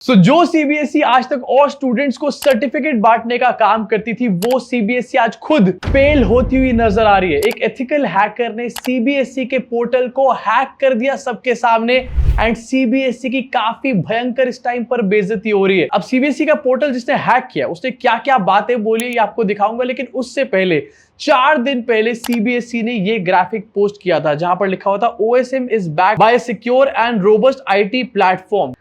जो सीबीएसई आज तक और स्टूडेंट्स को सर्टिफिकेट बांटने का काम करती थी, वो सीबीएसई आज खुद फेल होती हुई नजर आ रही है। एक एथिकल हैकर ने सीबीएसई के पोर्टल को हैक कर दिया सबके सामने एंड सीबीएसई की काफी भयंकर इस टाइम पर बेइज्जती हो रही है। अब सीबीएसई का पोर्टल जिसने हैक किया उसने क्या क्या बातें बोली ये आपको दिखाऊंगा, लेकिन उससे पहले 4 दिन पहले सीबीएसई ने ये ग्राफिक पोस्ट किया था जहां पर लिखा हुआ था OSM is back by secure and robust IT platform.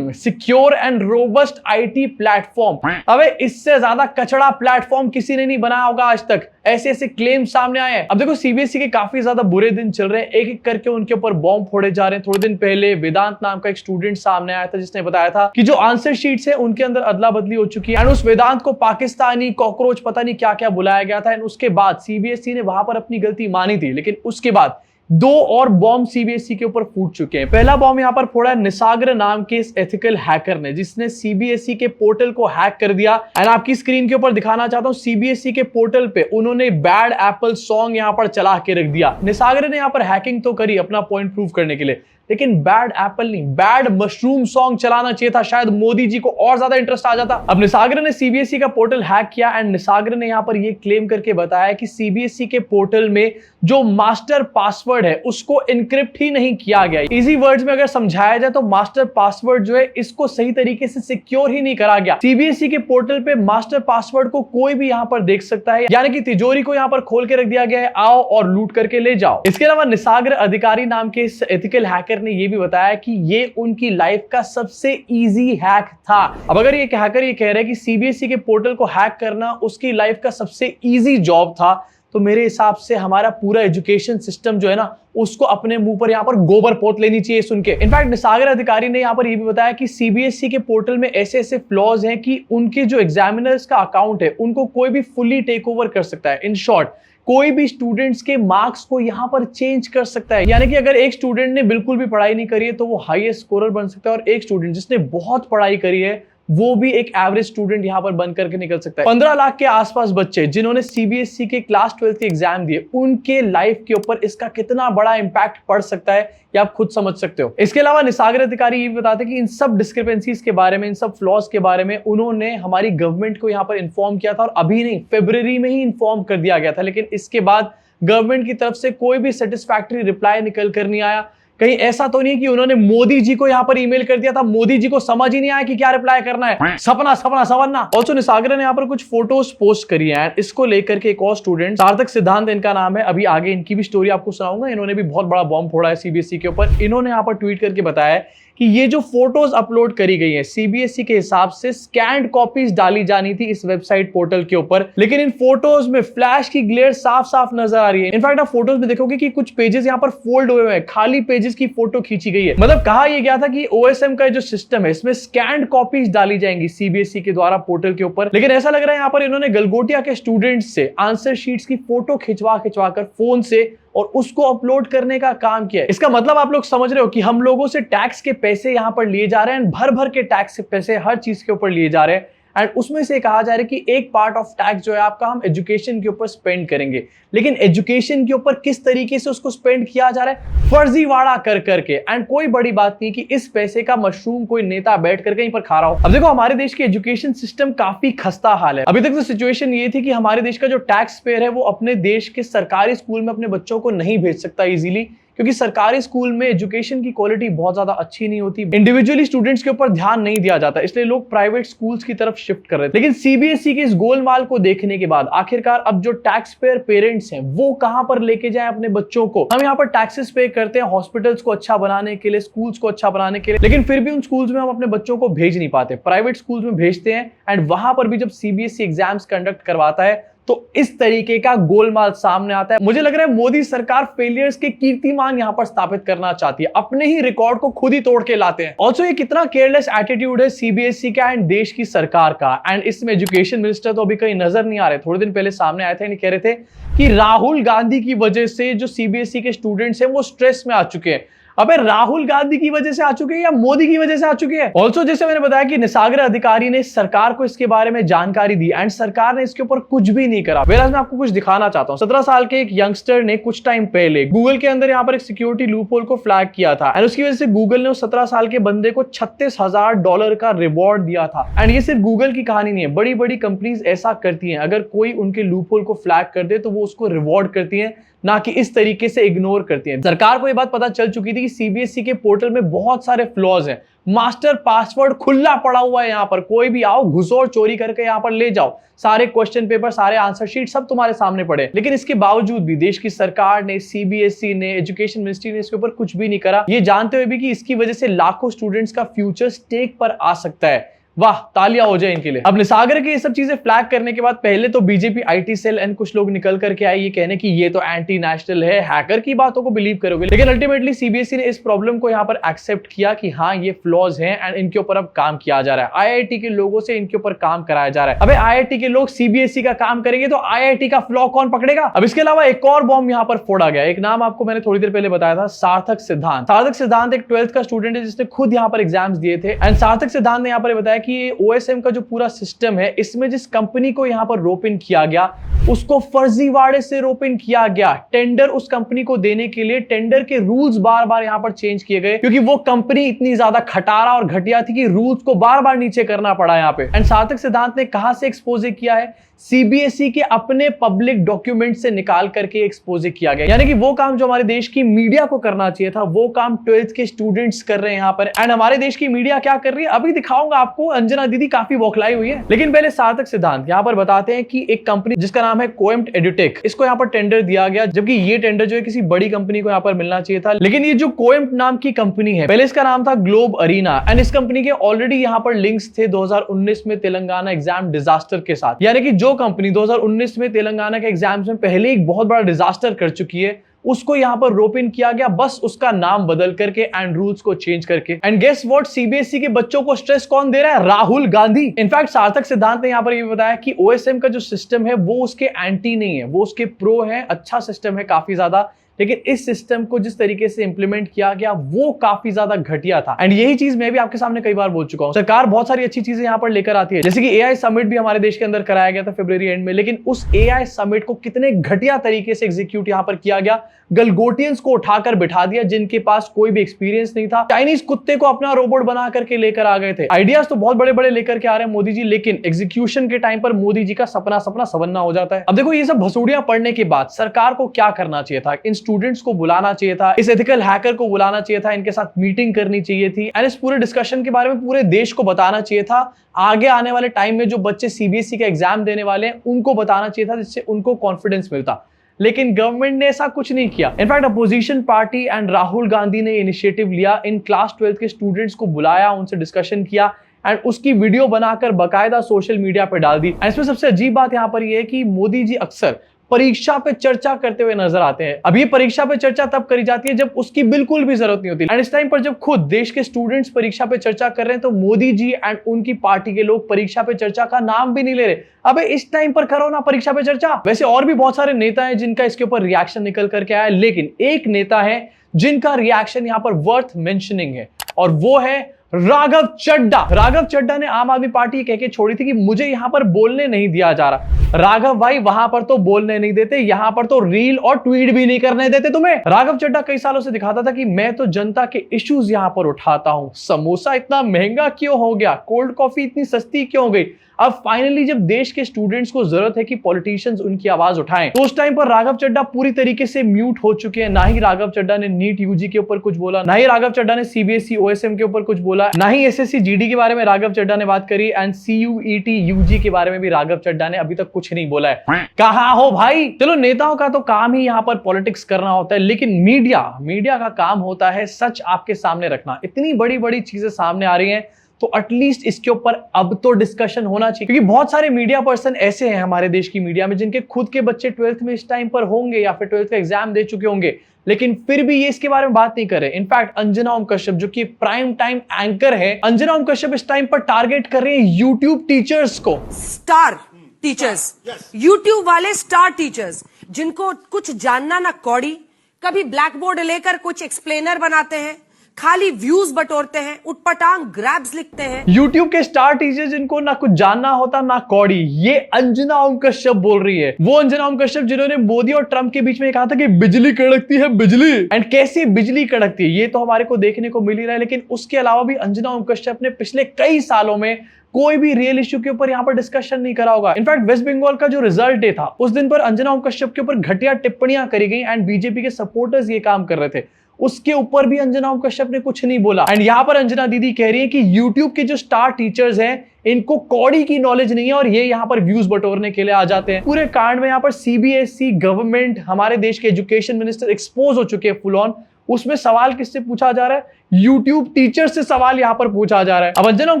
Secure and robust IT platform. अबे इससे ज्यादा कचड़ा प्लेटफॉर्म किसी ने नहीं बनाया होगा आज तक। ऐसे ऐसे क्लेम सामने आए हैं। अब देखो सीबीएसई के काफी ज्यादा बुरे दिन चल रहे हैं, एक एक करके उनके ऊपर बॉम्ब फोड़े जा रहे हैं। थोड़े दिन पहले वेदांत नाम का एक स्टूडेंट सामने आया था जिसने बताया था कि जो आंसर शीट्स है उनके अंदर अदला बदली हो चुकी है एंड उस वेदांत को पाकिस्तानी कॉकरोच पता नहीं क्या क्या बुलाया गया था एंड उसके बाद सीबीएसई ने वहां पर अपनी गलती मानी थी, लेकिन उसके बाद 2 और बॉम्ब सीबीएसई के ऊपर फूट चुके हैं। पहला बॉम्ब यहां पर फोड़ा निसागर नाम के इस एथिकल हैकर ने, जिसने सीबीएसई के पोर्टल को हैक कर दिया एंड आपकी स्क्रीन के ऊपर दिखाना चाहता हूं सीबीएसई के पोर्टल पे उन्होंने बैड एप्पल सॉन्ग यहां पर चला के रख दिया। निसागर ने यहां पर हैकिंग तो करी अपना पॉइंट प्रूव करने के लिए, लेकिन बैड एप्पल नहीं, बैड मशरूम सॉन्ग चलाना चाहिए था। शायद मोदी जी को और ज्यादा इंटरेस्ट आ जाता। अब निसागर ने सीबीएसई का पोर्टल हैक किया एंड निसागर ने यहां पर यह क्लेम करके बताया कि सीबीएसई के पोर्टल में जो मास्टर पासवर्ड है उसको एन्क्रिप्ट ही नहीं किया गया। इजी वर्ड्स में अगर समझाया जाए तो मास्टर पासवर्ड जो है इसको सही तरीके से सिक्योर ही नहीं करा गया। सीबीएसई के पोर्टल पे मास्टर पासवर्ड को कोई भी यहां पर देख सकता है, यानी कि तिजोरी को यहां पर खोल के रख दिया गया है, आओ और लूट करके ले जाओ। इसके अलावा निसागर अधिकारी नाम के इस एथिकल हैकर ने यह भी बताया कि ये उनकी लाइफ का सबसे इजी हैक था। अब अगर ये हैकर ये कह रहे हैं कि सीबीएसई के पोर्टल को हैक करना उसकी लाइफ का सबसे इजी जॉब था, तो मेरे हिसाब से हमारा पूरा एजुकेशन सिस्टम जो है ना उसको अपने मुंह पर यहां पर गोबर पोत लेनी चाहिए सुन के। इनफैक्ट निसागर अधिकारी ने यहां पर यह भी बताया कि सीबीएसई के पोर्टल में ऐसे ऐसे फ्लॉज हैं कि उनके जो एग्जामिनर्स का अकाउंट है उनको कोई भी फुली टेक ओवर कर सकता है। इन शॉर्ट कोई भी स्टूडेंट्स के मार्क्स को यहां पर चेंज कर सकता है, यानी कि अगर एक स्टूडेंट ने बिल्कुल भी पढ़ाई नहीं करी है तो वो हाईएस्ट स्कोरर बन सकता है और एक स्टूडेंट जिसने बहुत पढ़ाई करी है वो भी एक एवरेज स्टूडेंट यहां पर बन करके निकल सकता है। 15 लाख के आसपास बच्चे जिन्होंने सीबीएसई के क्लास 12 के एग्जाम दिए, उनके लाइफ के ऊपर इसका कितना बड़ा इंपैक्ट पड़ सकता है ये आप खुद समझ सकते हो। इसके अलावा निसागर अधिकारी ये भी बताते हैं कि इन सब डिस्क्रिपेंसीज के बारे में, इन सब फ्लॉज के बारे में उन्होंने हमारी गवर्नमेंट को यहां पर इन्फॉर्म किया था और अभी नहीं, फरवरी में ही इन्फॉर्म कर दिया गया था, लेकिन इसके बाद गवर्नमेंट की तरफ से कोई भी सेटिस्फैक्टरी रिप्लाई निकल कर नहीं आया। कहीं ऐसा तो नहीं कि उन्होंने मोदी जी को यहां पर ईमेल कर दिया था, मोदी जी को समझ ही नहीं आया कि क्या रिप्लाई करना है, सपना सपना सवरना। ऑल्सो निसागर ने यहां पर कुछ फोटोज पोस्ट करी है, इसको लेकर के एक और स्टूडेंट सार्थक सिद्धांत इनका नाम है, अभी आगे इनकी भी स्टोरी आपको सुनाऊंगा। इन्होंने भी बहुत बड़ा बॉम्ब फोड़ा है सीबीएसई के ऊपर। इन्होंने यहां पर ट्वीट करके बताया कि ये जो फोटोज अपलोड करी गई है सीबीएसई के हिसाब से स्कैन्ड कॉपीज डाली जानी थी इस वेबसाइट पोर्टल के ऊपर, लेकिन इन फोटोज में फ्लैश की ग्लेयर साफ साफ नजर आ रही है। इनफैक्ट आप फोटोज में देखोगे कि कुछ पेजेस यहां पर फोल्ड हुए हैं, खाली पेजेस की फोटो खींची गई है। मतलब कहा यह गया था कि ओएसएम का जो सिस्टम है इसमें स्कैन्ड कॉपीज डाली जाएंगी सीबीएसई के द्वारा पोर्टल के ऊपर, लेकिन ऐसा लग रहा है यहां पर इन्होंने गलगोटिया के स्टूडेंट्स से आंसर शीट्स की फोटो खिंचवा कर फोन से और उसको अपलोड करने का काम किया है। इसका मतलब आप लोग समझ रहे हो कि हम लोगों से टैक्स के पैसे यहां पर लिए जा रहे हैं, भर भर के टैक्स के पैसे हर चीज के ऊपर लिए जा रहे हैं एंड उसमें से कहा जा रहा है कि एक पार्ट ऑफ टैक्स जो है आपका हम एजुकेशन के ऊपर स्पेंड करेंगे, लेकिन एजुकेशन के ऊपर किस तरीके से उसको स्पेंड किया जा रहा है, फर्जीवाड़ा कर करके। एंड कोई बड़ी बात नहीं कि इस पैसे का मशरूम कोई नेता बैठ कर कहीं पर खा रहा हो। अब देखो हमारे देश के एजुकेशन सिस्टम काफी खस्ता हाल है। अभी तक तो सिचुएशन ये थी कि हमारे देश का जो टैक्स पेयर है वो अपने देश के सरकारी स्कूल में अपने बच्चों को नहीं भेज सकता इजीली, क्योंकि सरकारी स्कूल में एजुकेशन की क्वालिटी बहुत ज्यादा अच्छी नहीं होती, इंडिविजुअली स्टूडेंट्स के ऊपर ध्यान नहीं दिया जाता, इसलिए लोग प्राइवेट स्कूल्स की तरफ शिफ्ट कर रहे थे। लेकिन सीबीएसई के इस गोलमाल को देखने के बाद आखिरकार अब जो टैक्स पेयर पेरेंट्स हैं वो कहां पर लेके जाएं अपने बच्चों को। हम यहाँ पर टैक्सेस पे करते हैं हॉस्पिटल्स को अच्छा बनाने के लिए, स्कूल्स को अच्छा बनाने के लिए, लेकिन फिर भी उन स्कूल्स में हम अपने बच्चों को भेज नहीं पाते, प्राइवेट स्कूल्स में भेजते हैं एंड वहां पर भी जब सीबीएसई एग्जाम्स कंडक्ट करवाता है तो इस तरीके का गोलमाल सामने आता है। मुझे लग रहा है मोदी सरकार फेलियर्स के कीर्तिमान यहां पर स्थापित करना चाहती है, अपने ही रिकॉर्ड को खुद ही तोड़ के लाते हैं। ऑल्सो ये कितना केयरलेस एटीट्यूड है सीबीएसई का एंड देश की सरकार का, एंड इसमें एजुकेशन मिनिस्टर तो अभी कहीं नजर नहीं आ रहे। थोड़े दिन पहले सामने आए थे, कह रहे थे कि राहुल गांधी की वजह से जो सीबीएसई के स्टूडेंट्स हैं वो स्ट्रेस में आ चुके हैं। अबे राहुल गांधी की वजह से आ चुके हैं या मोदी की वजह से आ चुके हैं? ऑल्सो जैसे मैंने बताया कि निसागर अधिकारी ने सरकार को इसके बारे में जानकारी दी एंड सरकार ने इसके ऊपर कुछ भी नहीं करा। वेराज मैं आपको कुछ दिखाना चाहता हूं। 17 साल के एक यंगस्टर ने कुछ टाइम पहले गूगल के अंदर यहाँ पर एक सिक्योरिटी लूपहोल को फ्लैग किया था एंड उसकी वजह से गूगल ने उस 17 साल के बंदे को $36,000 का रिवॉर्ड दिया था। एंड ये सिर्फ गूगल की कहानी नहीं है, बड़ी बड़ी कंपनीज ऐसा करती हैं। अगर कोई उनके लूपहोल को फ्लैग कर दे तो वो उसको रिवॉर्ड करती हैं, ना कि इस तरीके से इग्नोर करती हैं। सरकार को यह बात पता चल चुकी थी कि सीबीएसई के पोर्टल में बहुत सारे फ्लॉज हैं। मास्टर पासवर्ड खुला पड़ा हुआ है, यहाँ पर कोई भी आओ घुसो और चोरी करके यहाँ पर ले जाओ। सारे क्वेश्चन पेपर, सारे आंसर शीट सब तुम्हारे सामने पड़े। लेकिन इसके बावजूद भी देश की सरकार ने, सीबीएसई ने, एजुकेशन मिनिस्ट्री ने इसके ऊपर कुछ भी नहीं करा, ये जानते हुए भी कि इसकी वजह से लाखों स्टूडेंट्स का फ्यूचर स्टेक पर आ सकता है। वाह, तालियां हो जाए इनके लिए। अब निसागर के ये सब चीजें फ्लैग करने के बाद पहले तो बीजेपी आईटी सेल एंड कुछ लोग निकल करके आए ये कहने कि ये तो एंटी नेशनल है, हैकर की बातों को बिलीव करोगे। लेकिन अल्टीमेटली सीबीएसई ने इस प्रॉब्लम को यहाँ पर एक्सेप्ट किया कि हाँ ये फ्लॉज हैं एंड इनके ऊपर अब काम किया जा रहा है। आईआईटी के लोगों से इनके ऊपर काम कराया जा रहा है। अबे आईआईटी के लोग सीबीएसई का काम करेंगे तो आईआईटी का फ्लॉ कौन पकड़ेगा? अब इसके अलावा एक और बॉम्ब यहाँ पर फोड़ा गया। एक नाम आपको मैंने थोड़ी देर पहले बताया था, सार्थक सिद्धांत। सार्थक सिद्धांत एक 12th का स्टूडेंट है जिसने खुद यहाँ पर एग्जाम्स दिए थे एंड सार्थक सिद्धांत ने यहाँ पर बताया कि ओएसएम का जो पूरा सिस्टम है, इसमें जिस कंपनी को यहां पर रोप इन किया गया उसको फर्जीवाड़े से रोप इन किया गया। टेंडर उस कंपनी को देने के लिए टेंडर के रूल्स बार बार यहां पर चेंज किए गए क्योंकि वो कंपनी इतनी ज्यादा खटारा और घटिया थी कि रूल्स को बार बार नीचे करना पड़ा यहां पे। एंड सार्थक सिद्धांत ने कहां से एक्सपोजे किया है? सीबीएसई के अपने पब्लिक डॉक्यूमेंट से निकाल करके एक्सपोजे किया गया। यानी कि वो काम जो हमारे देश की मीडिया को करना चाहिए था वो काम 12th के स्टूडेंट्स कर रहे हैं यहाँ पर। एंड हमारे देश की मीडिया क्या कर रही है अभी दिखाऊंगा आपको। अंजना दीदी काफी बौखलाई हुई है। लेकिन पहले सार्थक सिद्धांत यहाँ पर बताते हैं कि एक कंपनी जिसका नाम है कोएम्प्ट एडुटेक, इसको यहाँ पर टेंडर दिया गया, जबकि ये टेंडर जो है किसी बड़ी कंपनी को यहाँ पर मिलना चाहिए था। लेकिन ये जो कोएम्प्ट नाम की कंपनी है, पहले इसका नाम था ग्लोब अरीना एंड इस कंपनी के ऑलरेडी यहाँ पर लिंक्स थे 2019 में तेलंगाना एग्जाम डिजास्टर के साथ। यानी कि जो कंपनी 2019 में तेलंगाना के एग्जाम्स में पहले एक बहुत बड़ा डिजास्टर कर चुकी है, उसको यहां पर रोप इन किया गया, बस उसका नाम बदल करके एंड रूल्स को चेंज करके। एंड गेस व्हाट, सीबीएसई के बच्चों को स्ट्रेस कौन दे रहा है? राहुल गांधी। इनफैक्ट सार्थक सिद्धांत ने यहां पर यह बताया कि ओएसएम का जो सिस्टम है वो उसके एंटी नहीं है, वो उसके प्रो है। अच्छा सिस्टम है काफी ज्यादा, लेकिन इस सिस्टम को जिस तरीके से इंप्लीमेंट किया गया वो काफी ज्यादा घटिया था। एंड यही चीज मैं भी आपके सामने कई बार बोल चुका हूं। सरकार बहुत सारी अच्छी चीजें यहां पर लेकर आती है, जैसे कि एआई समिट भी हमारे देश के अंदर कराया गया था फरवरी एंड में, लेकिन उस एआई समिट को कितने घटिया तरीके से एग्जीक्यूट यहां पर किया गया। गलगोटियंस को उठाकर बिठा दिया जिनके पास कोई भी एक्सपीरियंस नहीं था। चाइनीज कुत्ते को अपना रोबोट बना करके लेकर आ गए थे। आइडियाज तो बहुत बड़े बड़े लेकर के आ रहे हैं मोदी जी, लेकिन एग्जीक्यूशन के टाइम पर मोदी जी का सपना सपन्ना हो जाता है। अब देखो ये सब भसूड़ियां पड़ने के बाद सरकार को क्या करना चाहिए था? इन स्टूडेंट्स को बुलाना चाहिए था, इस एथिकल हैकर को बुलाना चाहिए था, इनके साथ मीटिंग करनी चाहिए थी एंड इस पूरे डिस्कशन के बारे में पूरे देश को बताना चाहिए था। आगे आने वाले टाइम में जो बच्चे सीबीएसई का एग्जाम देने वाले हैं उनको बताना चाहिए था, जिससे उनको कॉन्फिडेंस मिलता। लेकिन गवर्नमेंट ने ऐसा कुछ नहीं किया। In fact opposition party and Rahul Gandhi ने इनिशिएटिव लिया, इन क्लास 12th के स्टूडेंट्स को बुलाया, उनसे डिस्कशन किया एंड उसकी वीडियो बनाकर बकायदा सोशल मीडिया पर डाल दी। एंड इसमें सबसे अजीब बात यहां पर यह है कि मोदी जी अक्सर परीक्षा पे चर्चा करते हुए नजर आते हैं। अब ये परीक्षा पे चर्चा तब करी जाती है जब उसकी बिल्कुल भी जरूरत नहीं होती। एंड इस टाइम पर जब खुद देश के स्टूडेंट्स परीक्षा पे चर्चा कर रहे हैं तो मोदी जी एंड उनकी पार्टी के लोग परीक्षा पे चर्चा का नाम भी नहीं ले रहे। अबे इस टाइम पर करो ना परीक्षा पे चर्चा। वैसे और भी बहुत सारे नेता हैं जिनका इसके ऊपर रिएक्शन निकल करके आया, लेकिन एक नेता है जिनका रिएक्शन यहां पर वर्थ मेंशनिंग है और वो है राघव चड्ढा। राघव चड्ढा ने आम आदमी पार्टी कह के छोड़ी थी कि मुझे यहां पर बोलने नहीं दिया जा रहा। राघव भाई वहां पर तो बोलने नहीं देते, यहां पर तो रील और ट्वीट भी नहीं करने देते तुम्हें। राघव चड्ढा कई सालों से दिखाता था कि मैं तो जनता के इश्यूज यहां पर उठाता हूं। समोसा इतना महंगा क्यों हो गया? कोल्ड कॉफी इतनी सस्ती क्यों हो गई? अब फाइनली जब देश के स्टूडेंट्स को जरूरत है कि पॉलिटिशियंस उनकी आवाज उठाएं, तो उस टाइम पर राघव चड्ढा पूरी तरीके से म्यूट हो चुके हैं। ना ही राघव चड्ढा ने नीट यूजी के ऊपर कुछ बोला, ना ही राघव चड्ढा ने सीबीएसई ओएसएम के ऊपर कुछ बोला, ना ही एसएससी जीडी के बारे में राघव चड्ढा ने बात करी एंड सीयूईटी यूजी के बारे में भी राघव चड्ढा ने अभी तक कुछ नहीं बोला है। कहां हो भाई? चलो नेताओं का तो काम ही यहां पर पॉलिटिक्स करना होता है, लेकिन मीडिया का काम होता है सच आपके सामने रखना। इतनी बड़ी बड़ी चीजें सामने आ रही हैं तो एटलीस्ट इसके ऊपर अब तो डिस्कशन होना चाहिए, क्योंकि बहुत सारे मीडिया पर्सन ऐसे हैं हमारे देश की मीडिया में जिनके खुद के बच्चे 12th में इस टाइम पर होंगे या फिर 12th का एग्जाम दे चुके होंगे, लेकिन फिर भी ये इसके बारे में बात नहीं कर रहे। इनफैक्ट अंजना ओम कश्यप जो कि प्राइम टाइम एंकर है, अंजना ओम कश्यप इस टाइम पर टारगेट कर रहे हैं यूट्यूब टीचर्स को। स्टार टीचर्स, यूट्यूब वाले स्टार टीचर्स जिनको कुछ जानना ना कौड़ी, कभी ब्लैक बोर्ड लेकर कुछ एक्सप्लेनर बनाते हैं, खाली व्यूज बटोरते हैं, उटपटांग ग्रैब्स लिखते हैं। YouTube के स्टार टीचर जिनको ना कुछ जानना होता ना कौड़ी, ये अंजना ओम कश्यप बोल रही है। वो अंजना ओम कश्यप जिन्होंने मोदी और ट्रंप के बीच में कहा था कि बिजली कड़कती है बिजली, एंड कैसी बिजली कड़कती है ये तो हमारे को देखने को मिल ही रहा है। लेकिन उसके अलावा भी अंजना ओम कश्यप ने पिछले कई सालों में कोई भी रियल इश्यू के ऊपर यहाँ पर डिस्कशन नहीं करा होगा। इनफैक्ट वेस्ट बंगाल का जो रिजल्ट डे था उस दिन पर अंजना ओम कश्यप के ऊपर घटिया टिप्पणियां करी गई एंड बीजेपी के सपोर्टर्स ये काम कर रहे थे, उसके ऊपर भी अंजना ओम कश्यप ने कुछ नहीं बोला। एंड यहां पर अंजना दीदी कह रही है कि YouTube के जो स्टार टीचर्स हैं इनको कौड़ी की नॉलेज नहीं है और ये यहां पर व्यूज बटोरने के लिए आ जाते हैं। पूरे कांड में यहां पर CBSE गवर्नमेंट, हमारे देश के एजुकेशन मिनिस्टर एक्सपोज हो चुके हैं फुल ऑन। उसमें सवाल किससे पूछा जा रहा है? YouTube टीचर से सवाल यहां पर पूछा जा रहा है। अब अंजना ओम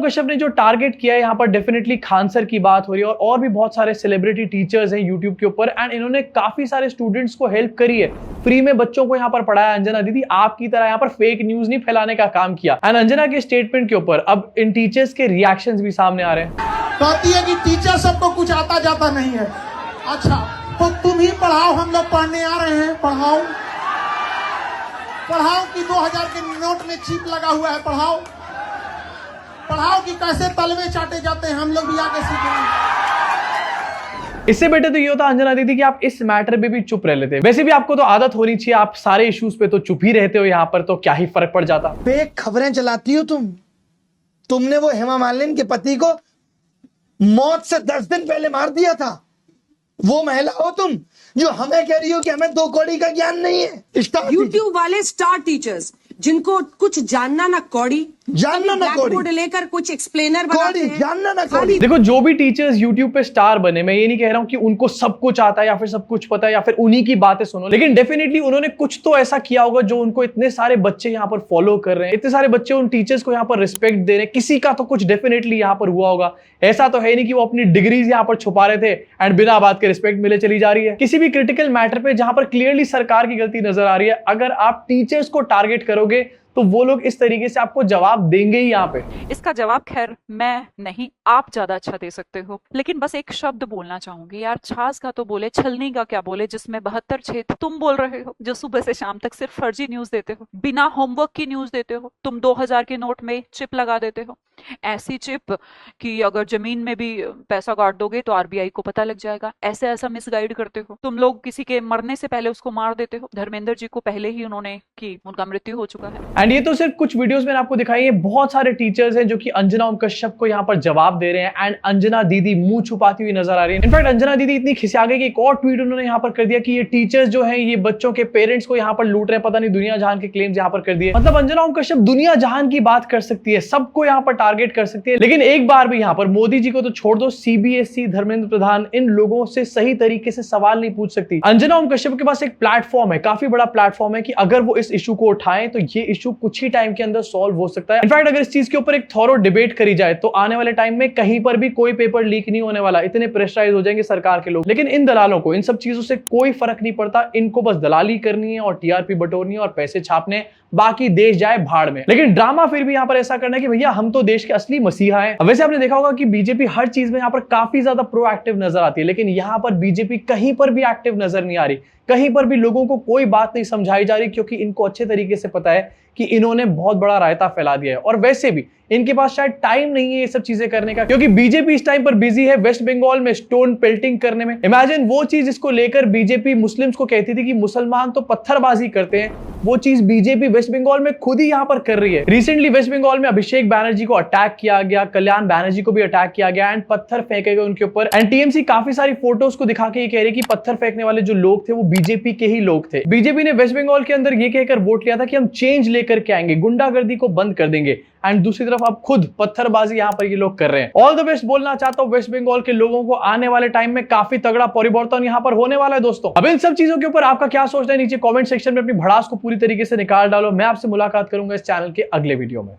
कश्यप ने जो टारगेट किया है यहां पर डेफिनेटली खान सर की बात हो रही है और भी बहुत सारे सेलिब्रिटी टीचर्स हैं YouTube के ऊपर, एंड इन्होंने काफी सारे स्टूडेंट्स को हेल्प करी है, फ्री में बच्चों को यहां पर पढ़ाया। अंजना दीदी आपकी तरह यहां पर फेक न्यूज नहीं फैलाने का काम किया। एंड अंजना के स्टेटमेंट के ऊपर अब इन टीचर्स के रिएक्शंस भी सामने आ रहे हैं। कहती है कि टीचर सबको कुछ आता जाता नहीं है। अच्छा तो तुम ही पढ़ाओ, हम लोग पढ़ने आ रहे हैं। पढ़ाओ कि 2000 के नोट में चिप लगा हुआ है। पढ़ाओ कि कैसे तलवे चाटे जाते हैं, हम लोग भी आके सीखेंगे। इससे बेटर तो ये होता अंजना दीदी कि आप इस मैटर पे भी चुप रह लेते। वैसे भी आपको तो आदत होनी चाहिए, आप सारे इश्यूज पे तो चुप ही रहते हो, यहाँ पर तो क्या ही फर्क पड़ जाता। फेक खबरें चलाती हो तुमने वो हेमा मालिनी के पति को मौत से 10 दिन पहले मार दिया था। वो महिला हो तुम जो हमें कह रही हो कि हमें 2 कौड़ी का ज्ञान नहीं है। YouTube वाले स्टार टीचर्स जिनको कुछ जानना ना कौड़ी, जानना ना कौड़ी, बोर्ड लेकर कुछ एक्सप्लेनर बनाते हैं, जानना ना कौड़ी। देखो जो भी टीचर्स YouTube पे स्टार बने, मैं ये नहीं कह रहा हूं कि उनको सब कुछ आता है या फिर सब कुछ पता है या फिर उन्हीं की बातें सुनो, लेकिन डेफिनेटली उन्होंने कुछ तो ऐसा किया होगा जो उनको इतने सारे बच्चे यहाँ पर फॉलो कर रहे हैं, इतने सारे बच्चे उन टीचर्स को यहाँ पर रिस्पेक्ट दे रहे हैं। किसी का तो कुछ डेफिनेटली यहाँ पर हुआ होगा। ऐसा तो है नहीं कि वो अपनी डिग्रीज यहाँ पर छुपा रहे थे एंड बिना बात के रिस्पेक्ट मिले चली जा रही है। किसी भी क्रिटिकल मैटर पे जहां पर क्लियरली सरकार की गलती नजर आ रही है, अगर आप टीचर्स को टारगेट करोगे तो वो लोग इस तरीके से आपको जवाब देंगे ही। यहाँ पे इसका जवाब खैर मैं नहीं, आप ज्यादा अच्छा दे सकते हो, लेकिन बस एक शब्द बोलना चाहूंगी यार, छाछ का तो बोले, छलनी का क्या बोले, जिसमें 72 छेद। तुम बोल रहे हो जो सुबह से शाम तक सिर्फ फर्जी न्यूज देते हो, बिना होमवर्क की न्यूज देते हो। तुम 2000 के नोट में चिप लगा देते हो, ऐसी चिप कि अगर जमीन में भी पैसा गाड़ दोगे तो RBI को पता लग जाएगा। ऐसा मिसगाइड करते हो तुम लोग। किसी के मरने से पहले उसको मार देते हो। धर्मेंद्र जी को पहले ही उन्होंने की, उनका मृत्यु हो चुका है। एंड ये तो सिर्फ कुछ वीडियोस मैंने आपको दिखाई है, बहुत सारे टीचर्स हैं जो कि अंजना ओम कश्यप को यहाँ पर जवाब दे रहे हैं एंड अंजना दीदी मुंह छुपाती हुई नजर आ रही है। इनफैक्ट अंजना दीदी इतनी खिसिया गई कि एक और ट्वीट उन्होंने यहाँ पर कर दिया कि ये टीचर्स जो है ये बच्चों के पेरेंट्स को यहाँ पर लूट रहे हैं, पता नहीं दुनिया जहान के क्लेम्स यहाँ पर कर दिए। मतलब अंजना ओम कश्यप दुनिया जहान की बात कर सकती है, सबको यहाँ पर टारगेट कर सकती है, लेकिन एक बार भी यहाँ पर मोदी जी को तो छोड़ दो, CBSE, धर्मेंद्र प्रधान, इन लोगों से सही तरीके से सवाल नहीं पूछ सकती। अंजना ओम कश्यप के पास एक प्लेटफॉर्म है, काफी बड़ा प्लेटफॉर्म है कि अगर वो इस इशू को उठाएं तो ये इशू कुछ ही टाइम के अंदर सॉल्व हो सकता है। इनफैक्ट अगर इस चीज के ऊपर एक थॉरो डिबेट करी जाए तो आने वाले टाइम में कहीं पर भी कोई पेपर लीक नहीं होने वाला, इतने प्रेशराइज हो जाएंगे सरकार के लोग। लेकिन इन दलालों को इन सब चीजों से कोई फर्क नहीं पड़ता, इनको बस दलाली करनी है और TRP बटोरनी है और पैसे छापने, बाकी देश जाए भाड़ में। लेकिन ड्रामा फिर भी यहाँ पर ऐसा करना है कि भैया हम तो देश के असली मसीहा हैं। वैसे आपने देखा होगा कि बीजेपी हर चीज में यहाँ पर काफी ज्यादा प्रोएक्टिव नजर आती है, लेकिन यहाँ पर बीजेपी कहीं पर भी एक्टिव नजर नहीं आ रही, कहीं पर भी लोगों को कोई बात नहीं समझाई जा रही, क्योंकि इनको अच्छे तरीके से पता है कि इन्होंने बहुत बड़ा रायता फैला दिया है और वैसे भी इनके पास शायद टाइम नहीं है ये सब चीजें करने का, क्योंकि बीजेपी इस टाइम पर बिजी है वेस्ट बंगाल में स्टोन पेल्टिंग करने में। इमेजिन वो चीज इसको लेकर बीजेपी मुस्लिम्स को कहती थी कि मुसलमान तो पत्थरबाजी करते हैं, वो चीज बीजेपी वेस्ट बंगाल में खुद ही यहाँ पर कर रही है। रिसेंटली वेस्ट बंगाल में अभिषेक बैनर्जी को अटैक किया गया, कल्याण बैनर्जी को भी अटैक किया गया एंड पत्थर फेंके गए उनके ऊपर। एंड टीएमसी काफी सारी फोटोज को दिखा के ये कह रही है कि पत्थर फेंकने वाले जो लोग थे वो बीजेपी के ही लोग थे। बीजेपी ने वेस्ट बंगाल के अंदर ये कहकर वोट लिया था कि हम चेंज लेकर के आएंगे, गुंडागर्दी को बंद कर देंगे, एंड दूसरी तरफ अब खुद पत्थरबाजी यहाँ पर ये लोग कर रहे हैं। ऑल द बेस्ट बोलना चाहता हूँ वेस्ट बंगाल के लोगों को, आने वाले टाइम में काफी तगड़ा परिवर्तन यहाँ पर होने वाला है दोस्तों। अब इन सब चीजों के ऊपर आपका क्या सोचना है नीचे कमेंट सेक्शन में अपनी भड़ास को पूरी तरीके से निकाल डालो। मैं आपसे मुलाकात करूंगा इस चैनल के अगले वीडियो में।